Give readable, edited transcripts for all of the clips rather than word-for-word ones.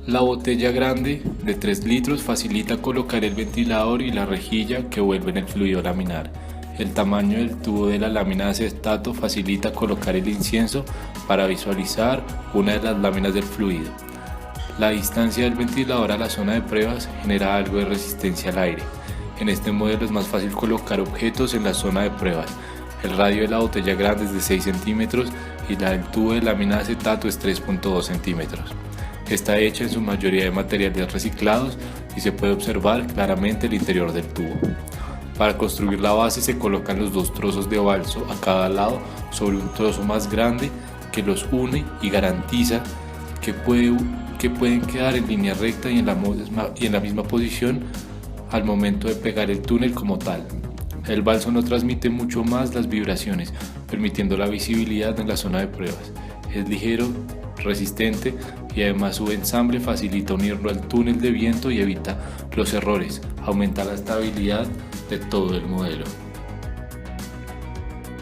La botella grande de 3 litros facilita colocar el ventilador y la rejilla que vuelven el fluido laminar. El tamaño del tubo de la lámina de acetato facilita colocar el incienso para visualizar una de las láminas del fluido. La distancia del ventilador a la zona de pruebas genera algo de resistencia al aire. En este modelo es más fácil colocar objetos en la zona de pruebas. El radio de la botella grande es de 6 centímetros y la del tubo de lámina de acetato es 3.2 centímetros. Está hecha en su mayoría de materiales reciclados y se puede observar claramente el interior del tubo. Para construir la base se colocan los dos trozos de balso a cada lado sobre un trozo más grande que los une y garantiza que pueden quedar en línea recta y en la misma posición al momento de pegar el túnel como tal. El balso no transmite mucho más las vibraciones, permitiendo la visibilidad en la zona de pruebas. Es ligero, resistente y además su ensamble facilita unirlo al túnel de viento y evita los errores, aumenta la estabilidad de todo el modelo.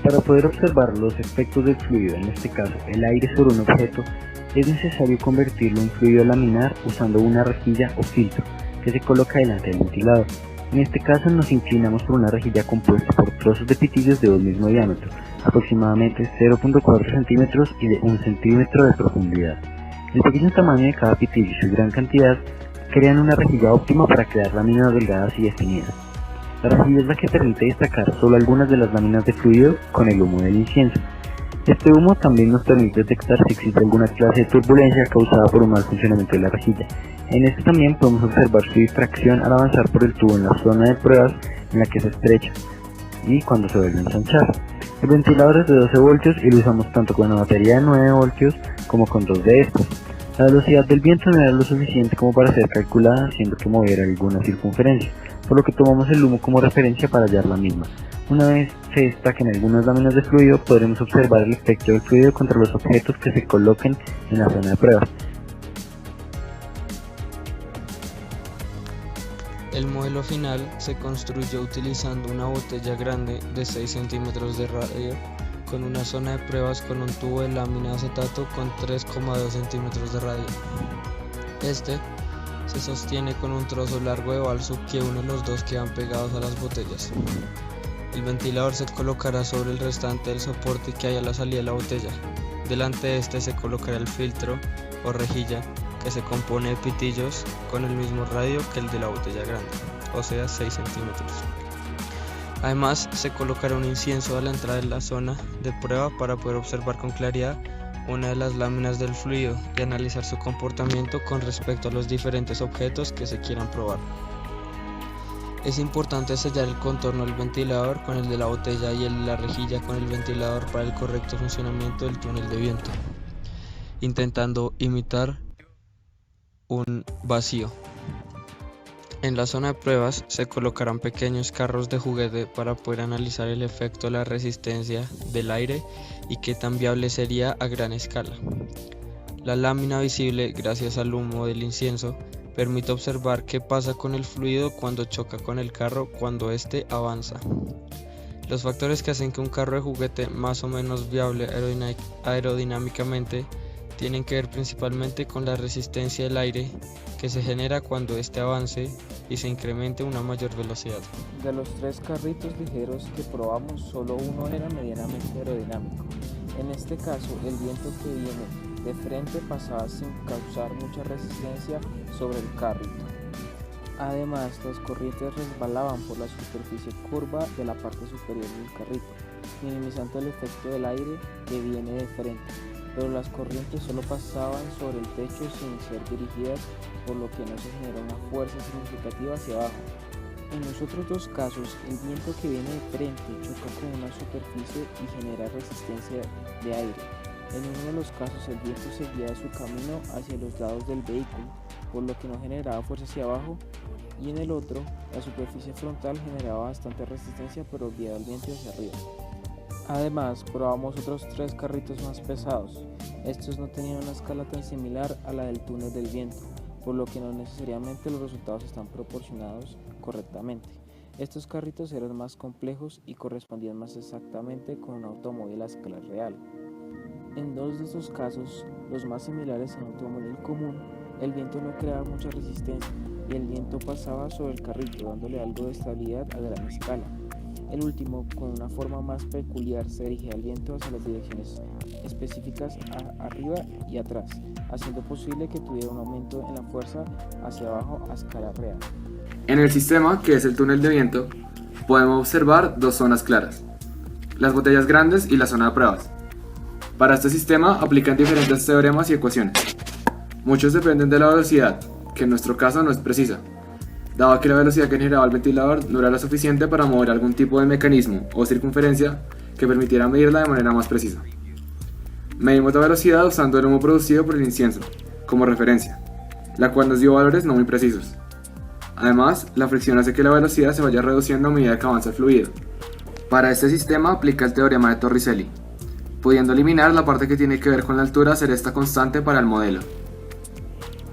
Para poder observar los efectos del fluido, en este caso el aire sobre un objeto, es necesario convertirlo en fluido laminar usando una rejilla o filtro que se coloca delante del ventilador. En este caso nos inclinamos por una rejilla compuesta por trozos de pitillos de 2 mismo diámetro, aproximadamente 0.4 centímetros y de 1 centímetro de profundidad. El pequeño tamaño de cada pitillo y su gran cantidad crean una rejilla óptima para crear láminas delgadas y definidas. La rejilla es la que permite destacar solo algunas de las láminas de fluido con el humo del incienso. Este humo también nos permite detectar si existe alguna clase de turbulencia causada por un mal funcionamiento de la rejilla. En este también podemos observar su difracción al avanzar por el tubo en la zona de pruebas en la que se estrecha y cuando se vuelve a ensanchar. El ventilador es de 12 voltios y lo usamos tanto con una batería de 9 voltios como con 2 de estos. La velocidad del viento no era lo suficiente como para ser calculada, siendo que moviera alguna circunferencia, por lo que tomamos el humo como referencia para hallar la misma. Una vez se destaquen algunas láminas de fluido, podremos observar el efecto del fluido contra los objetos que se coloquen en la zona de pruebas. El modelo final se construyó utilizando una botella grande de 6 centímetros de radio con una zona de pruebas con un tubo de lámina de acetato con 3,2 centímetros de radio. Este se sostiene con un trozo largo de balso que une los dos que van pegados a las botellas. El ventilador se colocará sobre el restante del soporte que hay a la salida de la botella. Delante de este se colocará el filtro o rejilla que se compone de pitillos con el mismo radio que el de la botella grande, o sea 6 centímetros. Además se colocará un incienso a la entrada de la zona de prueba para poder observar con claridad una de las láminas del fluido y analizar su comportamiento con respecto a los diferentes objetos que se quieran probar. Es importante sellar el contorno del ventilador con el de la botella y el de la rejilla con el ventilador para el correcto funcionamiento del túnel de viento, intentando imitar un vacío. En la zona de pruebas se colocarán pequeños carros de juguete para poder analizar el efecto de la resistencia del aire y qué tan viable sería a gran escala. La lámina visible, gracias al humo del incienso, permite observar qué pasa con el fluido cuando choca con el carro cuando éste avanza. Los factores que hacen que un carro de juguete más o menos viable aerodinámicamente tienen que ver principalmente con la resistencia del aire que se genera cuando éste avance y se incremente una mayor velocidad. De los 3 carritos ligeros que probamos, solo uno era medianamente aerodinámico. En este caso, el viento que viene de frente pasaba sin causar mucha resistencia sobre el carrito. Además, las corrientes resbalaban por la superficie curva de la parte superior del carrito, minimizando el efecto del aire que viene de frente, pero las corrientes solo pasaban sobre el techo sin ser dirigidas, por lo que no se genera una fuerza significativa hacia abajo. En los otros 2 casos, el viento que viene de frente choca con una superficie y genera resistencia de aire. En uno de los casos, el viento seguía su camino hacia los lados del vehículo, por lo que no generaba fuerza hacia abajo, y en el otro, la superficie frontal generaba bastante resistencia pero guiaba el viento hacia arriba. Además, probamos otros 3 carritos más pesados. Estos no tenían una escala tan similar a la del túnel del viento, por lo que no necesariamente los resultados están proporcionados correctamente. Estos carritos eran más complejos y correspondían más exactamente con un automóvil a escala real. En 2 de estos casos, los más similares a un automóvil común, El viento no creaba mucha resistencia y el viento pasaba sobre el carrito, dándole algo de estabilidad a gran escala. El último, con una forma más peculiar, se dirigía al viento hacia las direcciones específicas arriba y atrás, haciendo posible que tuviera un aumento en la fuerza hacia abajo a escala real. En el sistema, que es el túnel de viento, podemos observar dos zonas claras: las botellas grandes y la zona de pruebas. Para este sistema aplican diferentes teoremas y ecuaciones. Muchos dependen de la velocidad, que en nuestro caso no es precisa, dado que la velocidad que generaba el ventilador no era la suficiente para mover algún tipo de mecanismo o circunferencia que permitiera medirla de manera más precisa. Medimos la velocidad usando el humo producido por el incienso como referencia, la cual nos dio valores no muy precisos. Además, la fricción hace que la velocidad se vaya reduciendo a medida que avanza el fluido. Para este sistema aplica el teorema de Torricelli, pudiendo eliminar la parte que tiene que ver con la altura, hacer esta constante para el modelo.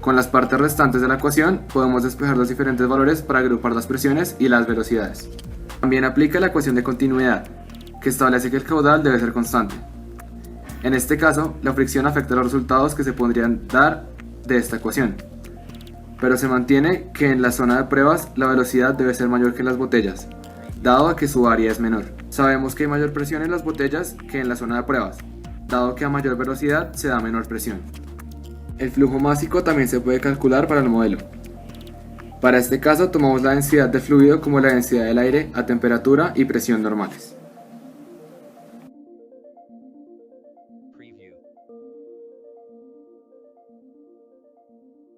Con las partes restantes de la ecuación podemos despejar los diferentes valores para agrupar las presiones y las velocidades. También aplica la ecuación de continuidad, que establece que el caudal debe ser constante. En este caso, la fricción afecta los resultados que se podrían dar de esta ecuación, pero se mantiene que en la zona de pruebas la velocidad debe ser mayor que en las botellas, dado que su área es menor. Sabemos que hay mayor presión en las botellas que en la zona de pruebas, dado que a mayor velocidad se da menor presión. El flujo másico también se puede calcular para el modelo. Para este caso tomamos la densidad de fluido como la densidad del aire a temperatura y presión normales.